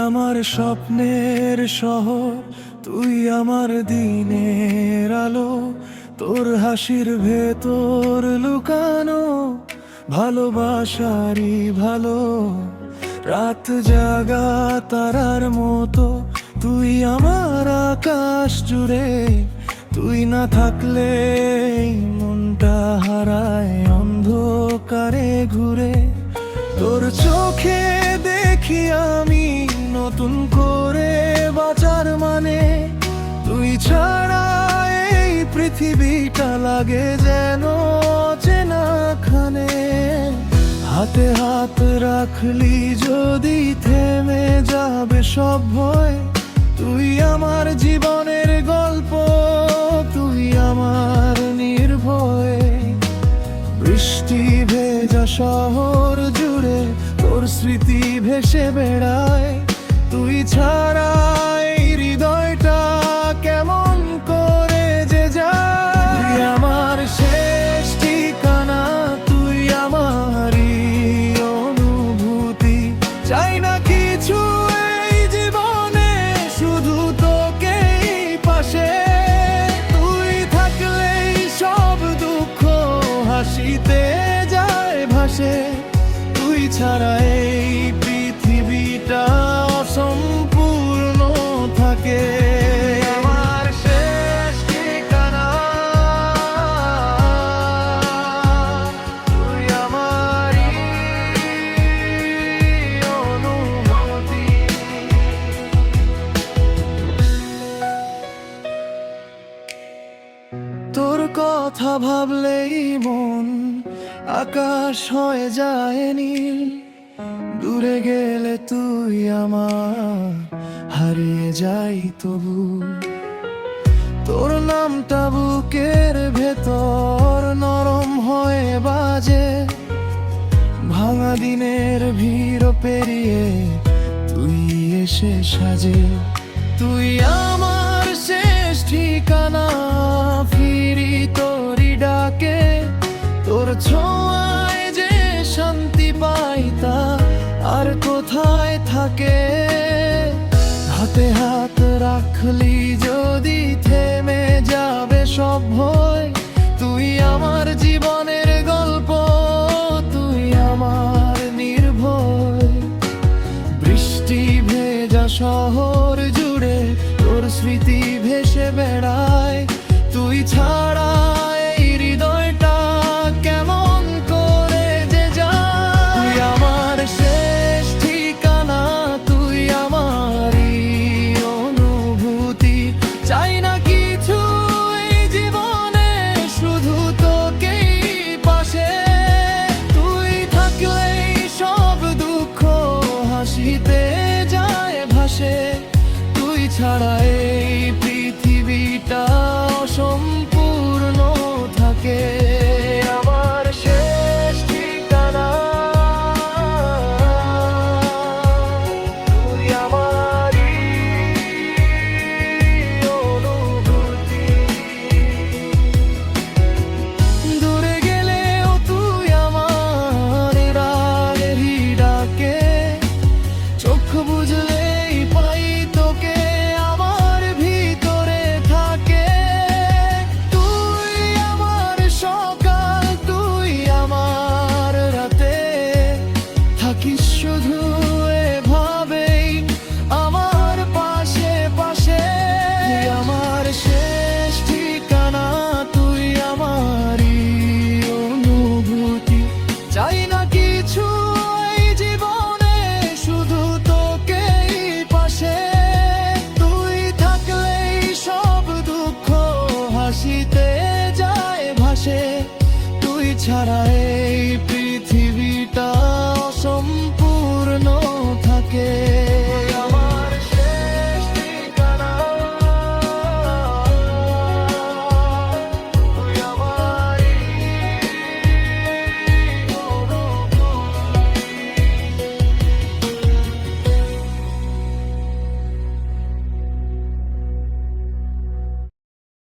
আমার স্বপ্নের শহর, তুই আমার দিনের আলো। তোর হাসির ভেতর লুকানো ভালোবাসারই ভালো। রাত জাগা তারার মতো তুই আমার আকাশ জুড়ে। তুই না থাকলে এই মনটা হারায় অন্ধকারে ঘুরে। তোর চোখে দেখি আমি নতুন করে বাঁচার মানে। তুই ছাড়া এই পৃথিবীটা লাগে যেন চেনাখানে। হাতে হাত রাখলি যদি থেমে যাবে সব ভয়। তুই আমার জীবনের গল্প, তুই আমার নির্ভয়। বৃষ্টি ভেজা শহর জুড়ে তোর স্মৃতি ভেসে বেড়ায়। তুই ছাড়া এই হৃদয়টা কেমন করে যে যায়। তুই আমার শেষ ঠিকানা, তুই আমারই অনুভূতি। চাই না কিছু এই জীবনে, শুধু তোকেই পাশে। তুই থাকলেই সব দুঃখ হাসিতে যায় ভাসে। তুই ছাড়া এই পৃথিবীটা অসম্পূর্ণ থাকে। আমার শেষ ঠিকানা, তুই আমারই অনুভূতি। তোর কথা ভাবলেই মন আকাশ হয়ে যায় নীল। দূরে গেলে তুই আমার হারিয়ে যাই তবু। তোর নামটা বুকের ভেতর নরম হয়ে বাজে। ভাঙা দিনের ভিড় পেরিয়ে তুই এসে সাজে। তুই আমার শেষ ঠিকানা, ফিরি তোরই ডাকে। তোর ছোঁয়ায় যে শান্তি পাই তা আর কোথায় থাকে। হাতে হাত রাখলি যদি থেমে যাবে সব ভয়। তুই আমার জীবনের গল্প, তুই আমার নির্ভয়। বৃষ্টি ভেজা শহর জুড়ে তোর স্মৃতি ভেসে বেড়ায়। তুই ছাড়া এই হৃদয়টা কেমন করে যে যায়। তুই আমার শেষ ঠিকানা, তুই আমারই অনুভূতি। চাই না কিছু এই জীবনে, শুধু তোকেই পাশে। তুই থাকলেই সব দুঃখ হাসিতে যায় ভাসে। তুই ছাড়া এই পৃথিবীটা অসম্পূর্ণ থাকে। আমার শেষ ঠিকানা, তুই আমারই অনুভূতি। দূরে গেলেও তুই আমার রাগেরই ডাকে। চোখ বুঝলেই পাই তোকে আমার ভিতরে থাকে। তুই আমার সকাল, তুই আমার রাতে। থাকিস শুধু এভাবেই আমার পাশে পাশে। তুই আমার শেষ ঠিকানা, তুই আমারই অনুভূতি। চাই না কিছু এই জীবনে, শুধু তোকেই পাশে। তুই থাকলেই সব দুঃখ হাসিতে যায় ভাসে। তুই ছাড়া